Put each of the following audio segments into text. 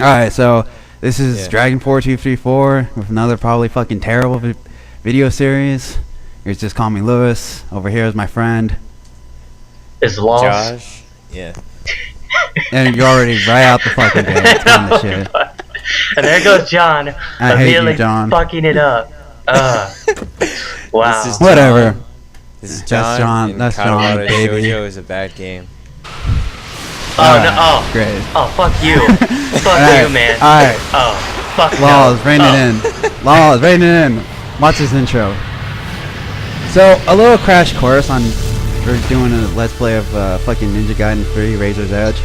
Alright, so this is Dragon4234 with another probably fucking terrible video series. You just call me Lewis. Over here is my friend. Is Lost. Josh. Yeah. And you're already right out the fucking game. Telling the shit. And there goes John. I hate you, John. Fucking it up. Wow. This is Whatever. This is That's John. John. That's John, Katawa baby. Shoujou is a bad game. Oh no! Oh, great. Oh, fuck you! Fuck you, man! Alright. Oh, fuck Laws, no. rein it in. Laws, rein it in. Watch this intro. So, a little crash course on... We're doing a let's play of fucking Ninja Gaiden 3, Razor's Edge.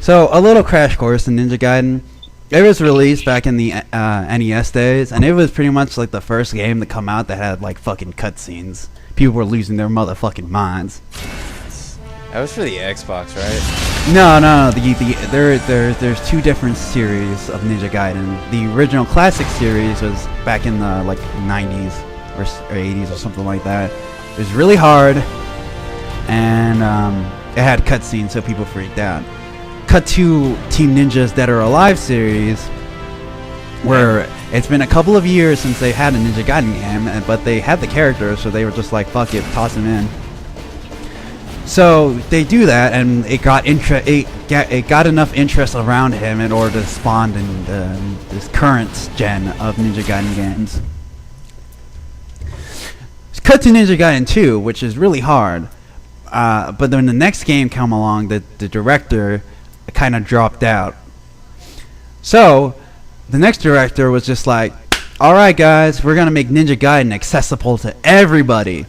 So, a little crash course in Ninja Gaiden. It was released back in the NES days, and it was pretty much like the first game to come out that had like fucking cutscenes. People were losing their motherfucking minds. That was for the Xbox, right? No. There's two different series of Ninja Gaiden. The original classic series was back in the like 90s or 80s or something like that. It was really hard, and it had cutscenes, so people freaked out. Cut to Team Ninja's Dead or Alive series, where it's been a couple of years since they had a Ninja Gaiden game, but they had the characters, so they were just like, fuck it, toss them in. So they do that, and it got enough interest around him in order to spawn in this current gen of Ninja Gaiden games. Cut to Ninja Gaiden 2, which is really hard, but then the next game came along, the director kind of dropped out. So the next director was just like, alright guys, we're gonna make Ninja Gaiden accessible to everybody.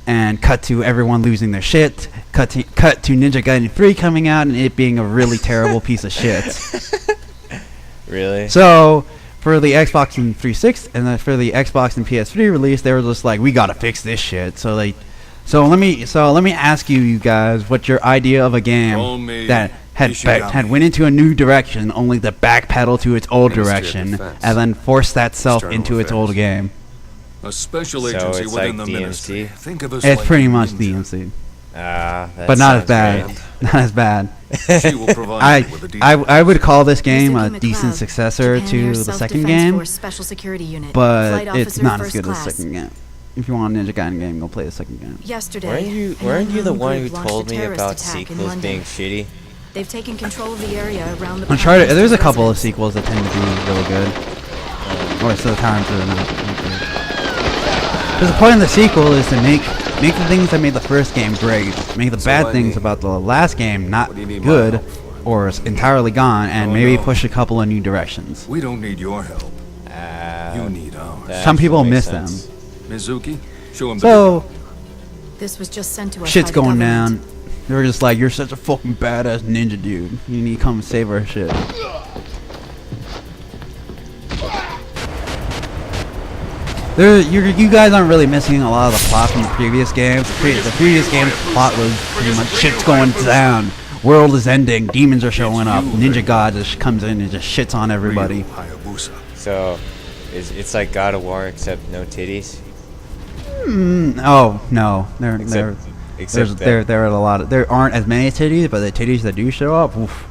And cut to everyone losing their shit. Cut to Ninja Gaiden 3 coming out and it being a really terrible piece of shit. Really? So for the Xbox and 360 and then for the Xbox and PS3 release, they were just like, we gotta fix this shit. So let me ask you guys, what's your idea of a game that had went into a new direction, only to backpedal to its old direction, and then force that self into its old game? A special agency within the ministry. Think of us It's like pretty much DMC, but not as bad. Not as bad. She will provide you with a decent I would call this game a decent successor to the second game, but it's not as good as the second game. If you want a Ninja Gaiden game, go play the second game. Yesterday, weren't you the one who told me about sequels being shitty? They've taken control of the area around the Uncharted. There's a couple of sequels that tend to be really good, or so times are not good. Because the point of the sequel is to make the things that made the first game great, make the bad things about the last game not good or entirely gone, and maybe push a couple of new directions. We don't need your help. You need ours. Some people miss them. Mizuki, show him So this was just sent to us shit's by the going down. government. They were just like, you're such a fucking badass ninja dude. You need to come save our shit. You guys aren't really missing a lot of the plot from the previous games. The previous game's plot was pretty much shit's going down, world is ending, demons are showing up, Ninja God just comes in and just shits on everybody. So, it's like God of War except no titties. Oh no, there aren't as many titties, but the titties that do show up, oof.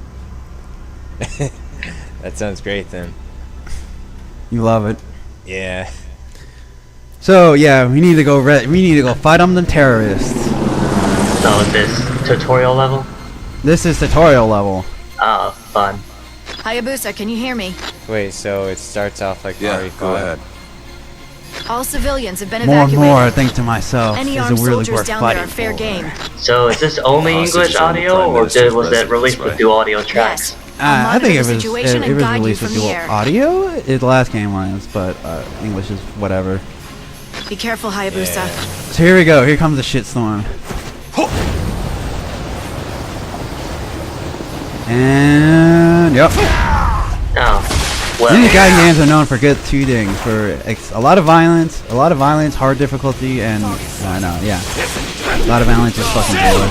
That sounds great then. You love it. Yeah. So yeah, we need to go fight on the terrorists. So this tutorial level? This is tutorial level. Oh, fun. Hayabusa, can you hear me? Wait, so it starts off like Mario Yeah, go ahead. All civilians have been More and evacuated. more, I think to myself, Any is armed it really soldiers worth down there fighting are fair for? game. So is this only English audio, or was that released with dual audio tracks? I'll I think monitor it the was situation it and was guide you released with from the dual air. audio. The last game was, but English is whatever. Be careful, Hayabusa. So here we go. Here comes the shitstorm. And yep. Oh, well. Ninja Gaiden games are known for good two things: for a lot of violence, hard difficulty, and a lot of violence is fucking good.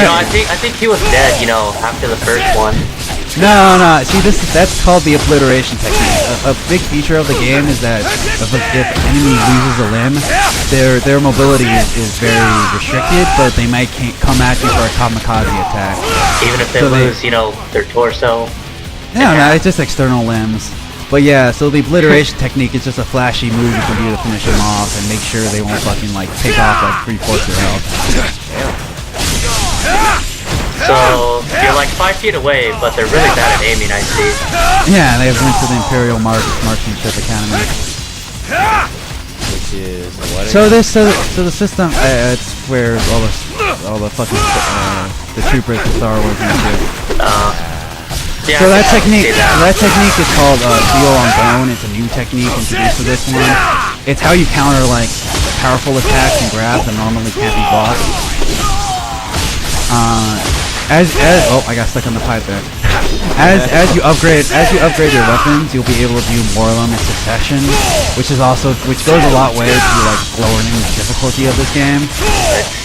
I think he was dead, after the first one. No. See, that's called the obliteration technique. A big feature of the game is that if an enemy loses a limb, their mobility is very restricted, but they might come at you for a kamikaze attack. Even if they lose, their torso. No, it's just external limbs. But yeah, so the obliteration technique is just a flashy move you can do to finish them off and make sure they won't fucking like take off like 3/4 your health. So you're like 5 feet away, but they're really bad at aiming, I see. Yeah, they went to the Imperial Marksmanship Academy. Which is what? So the system, it's where all the fucking the troopers from Star Wars and shit. Yeah, So that technique is called Steel on Bone. It's a new technique introduced for this one. It's how you counter like powerful attacks and grabs that normally can't be blocked. I got stuck on the pipe there. As you upgrade your weapons, you'll be able to do more of them in succession, which goes a lot way to like lowering the difficulty of this game.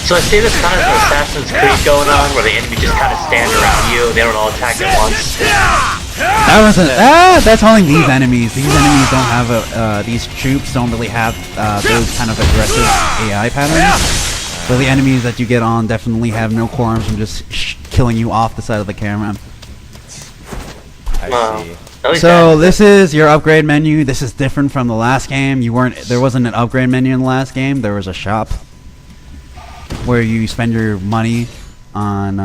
So I see this kind of Assassin's Creed going on, where the enemy just kind of stand around you, they don't all attack at once. That's only these enemies. These enemies don't have these troops don't really have those kind of aggressive AI patterns. So the enemies that you get on definitely have no qualms from just killing you off the side of the camera. I see. So this is your upgrade menu. This is different from the last game. There wasn't an upgrade menu in the last game. There was a shop where you spend your money on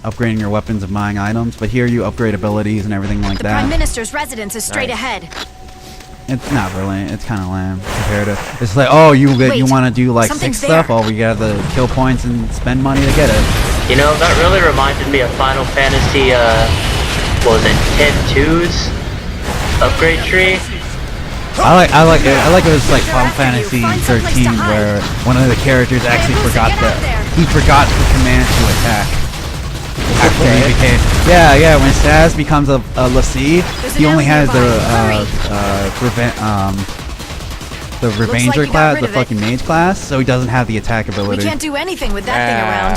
upgrading your weapons and buying items. But here you upgrade abilities and everything like The that. Prime Minister's residence is straight ahead. It's not really. It's kind of lame compared to. It's like, oh, you want to do like 6 stuff? Oh, we got the kill points and spend money to get it. That really reminded me of Final Fantasy. What was it? 10-2's upgrade tree. I like it. It was like Final Fantasy 13, where one of the characters actually forgot the command to attack. When Saz becomes a Lassie, he only has the Revanger class, the fucking mage class, so he doesn't have the attack ability. We can't do anything with that thing around.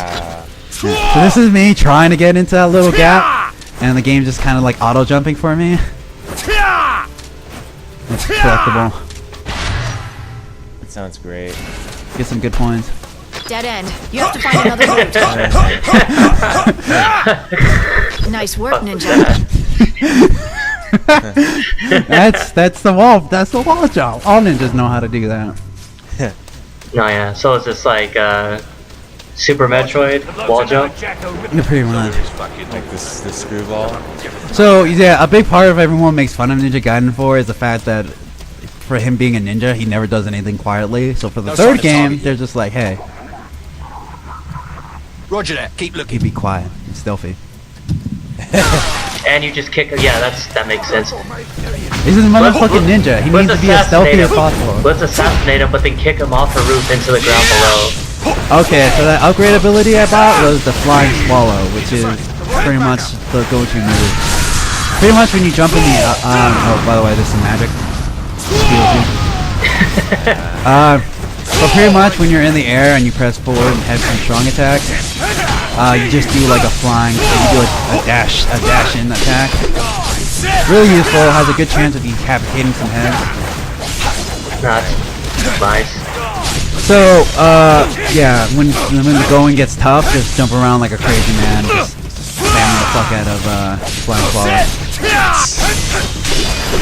So this is me trying to get into that little gap, and the game just kind of like auto jumping for me. It's collectible. That sounds great. Get some good points. Dead end. You have to find another route. Nice work, Ninja. That's the wall. That's the wall jump. All ninjas know how to do that. No, yeah. So it's just like Super Metroid wall jump. Pretty much. Like the screwball. So yeah, a big part of everyone makes fun of Ninja Gaiden for is the fact that for him being a ninja, he never does anything quietly. So for the third game, they're just like, hey, Roger that. Keep looking. he'd be quiet and stealthy. And you just kick. Yeah, that makes sense. He's a motherfucking ninja. He needs to be as stealthy as possible. Let's assassinate him, but then kick him off the roof into the ground below. Okay, so that upgrade ability I bought was the Flying Swallow, which is pretty much the go-to move. Pretty much when you jump in the, oh, by the way, there's some magic. So pretty much when you're in the air and you press forward and have some strong attacks, you just do like a flying, you do like a dash in attack. Really useful, has a good chance of decapitating some heads. That's nice. So, yeah, when the going gets tough, just jump around like a crazy man, just spamming the fuck out of Flying Swallow.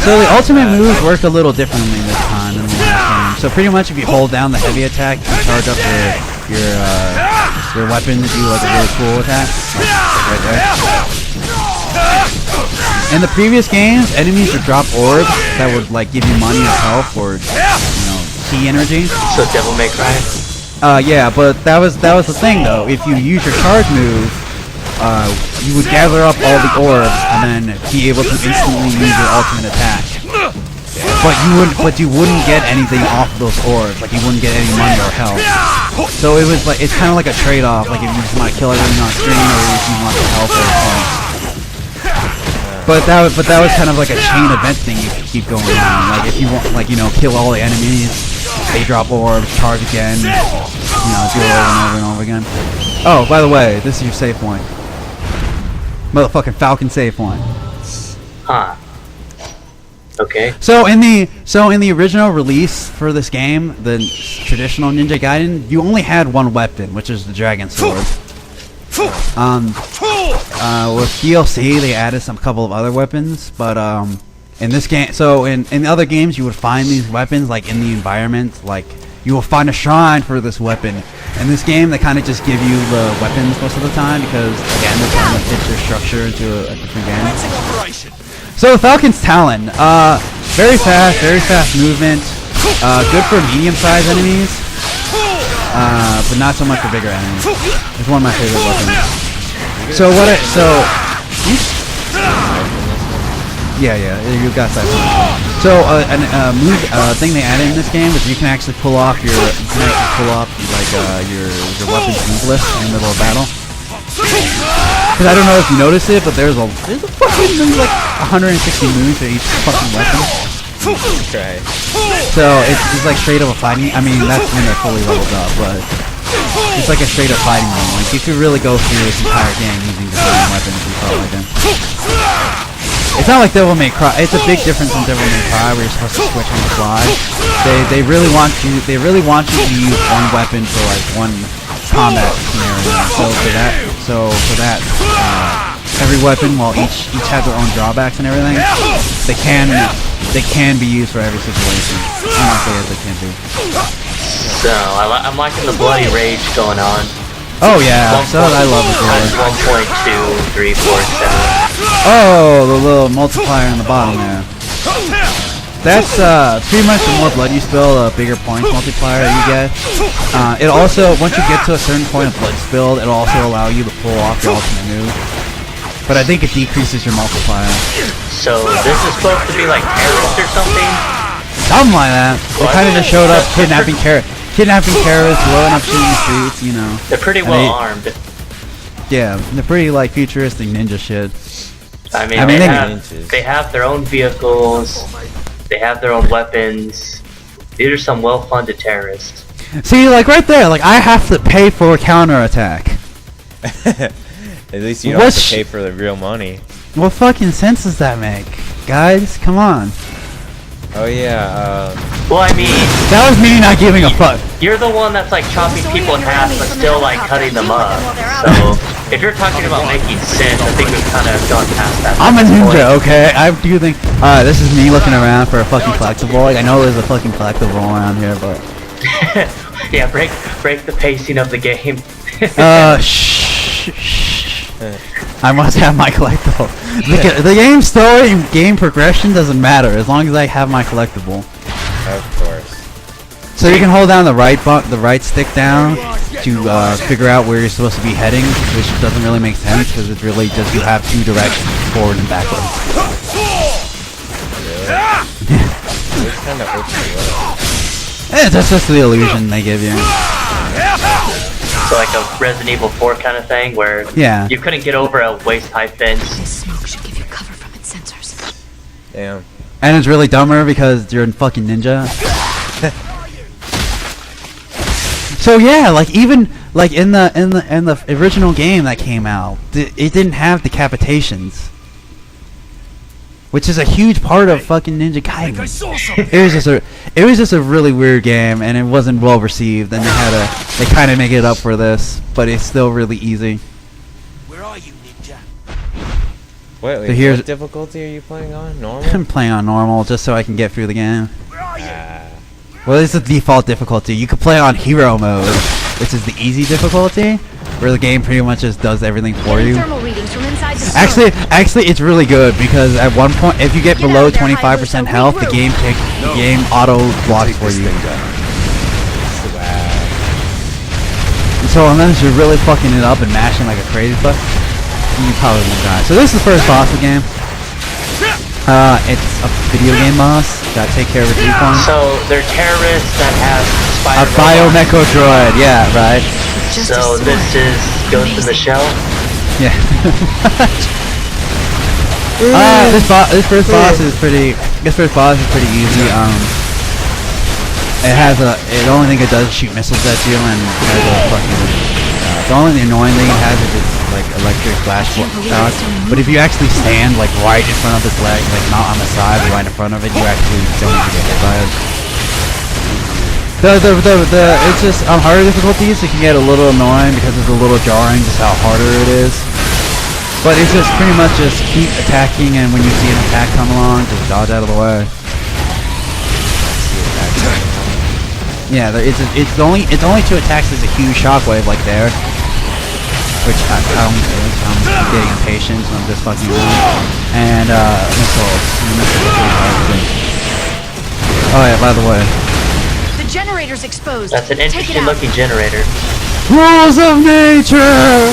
So the ultimate moves work a little differently this time than the last game. So pretty much if you hold down the heavy attack, you charge up your weapon to do like a really cool attack. Right there. In the previous games, enemies would drop orbs that would like give you money or health or key energy. So Devil May Cry. Yeah, but that was the thing though. If you use your charge move, you would gather up all the orbs and then be able to instantly use your ultimate attack. But you wouldn't get anything off those orbs. Like you wouldn't get any money or health. So it was like it's kind of like a trade-off. Like if you just want to kill everything on screen, or if you want the health or points. But that was kind of like a chain event thing you could keep going on. Like if you want, like kill all the enemies, they drop orbs, charge again, do it over and over again. Oh, by the way, this is your save point. Motherfucking Falcon save point. Huh. Okay. So in the original release for this game, the traditional Ninja Gaiden, you only had one weapon, which is the Dragon Sword. With DLC, they added some couple of other weapons, but in this game, so in other games, you would find these weapons like in the environment, like you will find a shrine for this weapon. In this game, they kind of just give you the weapons most of the time because again, they're trying to fit your structure into a different game. So Falcon's Talon, very fast movement, good for medium-sized enemies, but not so much for bigger enemies. It's one of my favorite weapons. So yeah, you got that. So a move thing they added in this game is you can actually pull off your weapon's move list in the middle of battle. Because I don't know if you noticed it, but there's a fucking like 160 moves for each fucking weapon. Okay. So it's like straight up a fighting. I mean, that's when they're fully leveled up, but it's like a straight up fighting game. Like you could really go through this entire game using the same weapons you felt like them. It's not like Devil May Cry. It's a big difference in Devil May Cry where you're supposed to switch on the fly. They really want you to use one weapon for like one combat scenario. So for that, every weapon, while each has their own drawbacks and everything, they can be used for every situation. I'm not saying they can be. So I'm liking the bloody rage going on. Oh yeah, so I love it. 1.2, 3, 4, 7. Oh, the little multiplier in the bottom there. That's pretty much the more blood you spill, the bigger points multiplier you get. It also, once you get to a certain point of blood spilled, it'll also allow you to pull off your ultimate move. But I think it decreases your multiplier. So this is supposed to be like terrorist or something? Something like that. They kind of just showed up kidnapping terrorists, blowing up shit in the streets, you know. They're pretty well armed. Yeah, they're pretty like futuristic ninja shit. I mean they have their own vehicles, they have their own weapons. These are some well-funded terrorists. See, like right there, like I have to pay for a counterattack. At least you don't have to pay for the real money. What fucking sense does that make? Guys, come on. Oh yeah, well, I mean... That was me not giving a fuck. You're the one that's like chopping people in half but still like cutting them up. So, if you're talking about making sense, I think we've kind of gone past that. I'm a ninja, okay? I do think... this is me looking around for a fucking collectible. Like, I know there's a fucking collectible around here, but... Yeah, break the pacing of the game. Shh. I must have my collectible. The game story and game progression doesn't matter as long as I have my collectible. Of course. So you can hold down the right stick down to figure out where you're supposed to be heading, which doesn't really make sense because it's really just you have two directions, forward and backwards. It's kind of open. That's just the illusion they give you. So like a Resident Evil 4 kind of thing where you couldn't get over a waist-high fence. This smoke should give you cover from its sensors. Damn. And it's really dumber because you're a fucking ninja. So yeah, like even like in the original game that came out, it didn't have decapitations, which is a huge part of fucking Ninja Gaiden. It was just a really weird game, and it wasn't well received. And they kind of make it up for this, but it's still really easy. Where are you, ninja? Wait, So here's- what difficulty are you playing on? Normal? I'm playing on normal just so I can get through the game. Where are you? Well, it's the default difficulty. You could play on hero mode, which is the easy difficulty, where the game pretty much just does everything for you. Thermal readings from inside the store. Actually, it's really good because at one point, if you get below 25% health, the game auto blocks for you. And so unless you're really fucking it up and mashing like a crazy fuck, you probably won't die. So this is the first boss of the game. It's a video game boss. Gotta take care of its weak So they're terrorists that have A biomecho droid, yeah, right. So this is Ghost in the Shell? Yeah. This first boss is pretty easy. The only thing it does is shoot missiles at you and has a fucking The only annoying thing it has is it's like electric flash shots. But if you actually stand like right in front of its leg, like not on the side, but right in front of it, you actually don't even get hit by it. It's just on harder difficulties, it can get a little annoying because it's a little jarring just how harder it is. But it's just pretty much just keep attacking, and when you see an attack come along, just dodge out of the way. Yeah, it's only two attacks. There's a huge shockwave like there, which I'm getting impatient, so I'm just fucking around. And missiles. Oh yeah, by the way. The generator's exposed. That's an interesting looking generator. Rules of nature!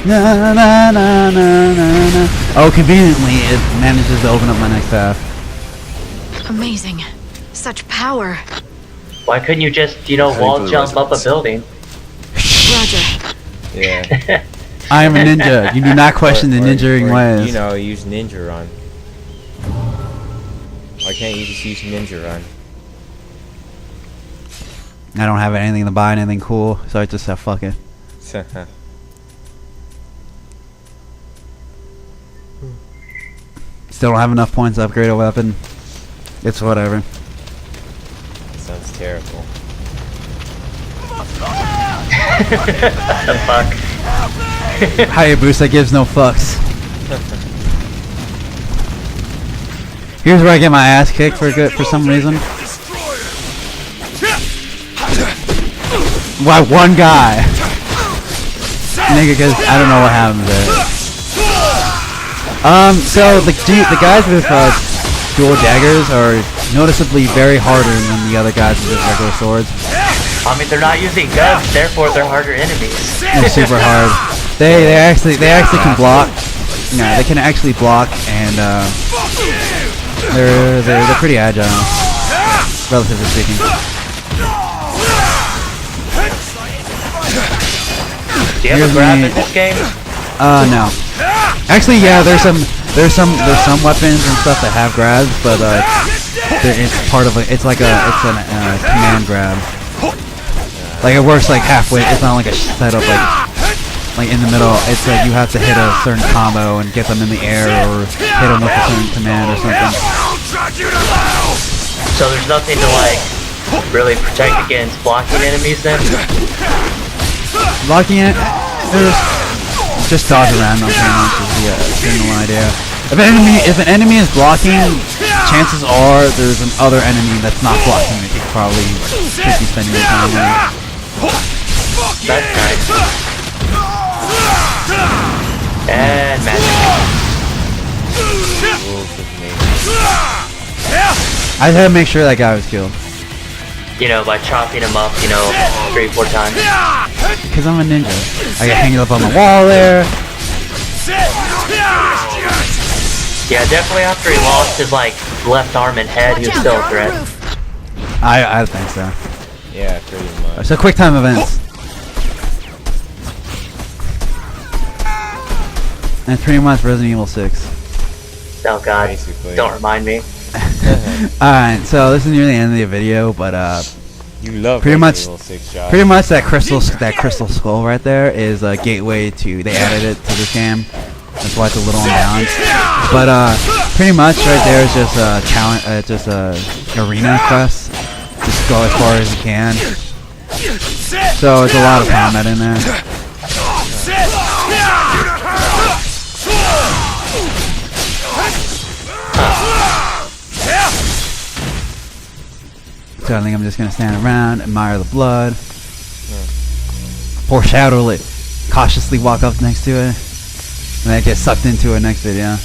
Na, na, na, na, na, na. Oh, conveniently, it manages to open up my next half. Amazing. Such power. Why couldn't you just, wall jump up a building? Roger. Yeah. I am a ninja. You do not question the ninjaing ways. Use ninja run. Why can't you just use ninja run? I don't have anything to buy, anything cool, so I just said fuck it. Still don't have enough points to upgrade a weapon. It's whatever. That sounds terrible. What the fuck? Hayabusa gives no fucks. Here's where I get my ass kicked for some reason. Why one guy? Nigga, cause I don't know what happened there. So the guys with dual daggers are noticeably very harder than the other guys with regular swords. I mean, they're not using guns, therefore they're harder enemies. They're super hard. They actually can block. Yeah, they can actually block, and they're pretty agile, relatively speaking. Do you have a grab in this game? No. Actually, yeah, there's some weapons and stuff that have grabs, but it's part of it's a command grab. Like it works like halfway. It's not like a setup like in the middle. It's like you have to hit a certain combo and get them in the air, or hit them with a certain command or something. So there's nothing to like really protect against blocking enemies then? Blocking it, just dodge around them pretty much is the general idea. If an enemy is blocking, chances are there's another enemy that's not blocking that you probably should be spending your time on. That's nice. And magic. I had to make sure that guy was killed. By chopping him up, 3-4 times. Because I'm a ninja. I can hang it up on the wall there. Yeah, definitely after he lost his left arm and head, he was still a threat. I think so. Yeah, pretty much. So quick time events. And it's pretty much Resident Evil 6. Oh god, Basically. Don't remind me. Alright, so this is near the end of the video, but you love pretty much Resident Evil 6, Josh. pretty much that crystal skull right there is a gateway to, they added it to this game. That's why it's a little unbalanced. But pretty much right there is just a challenge, just a arena quest. Just go as far as you can. So it's a lot of combat in there. So I think I'm just gonna stand around, admire the blood, foreshadow it, cautiously walk up next to it, and then get sucked into it next video.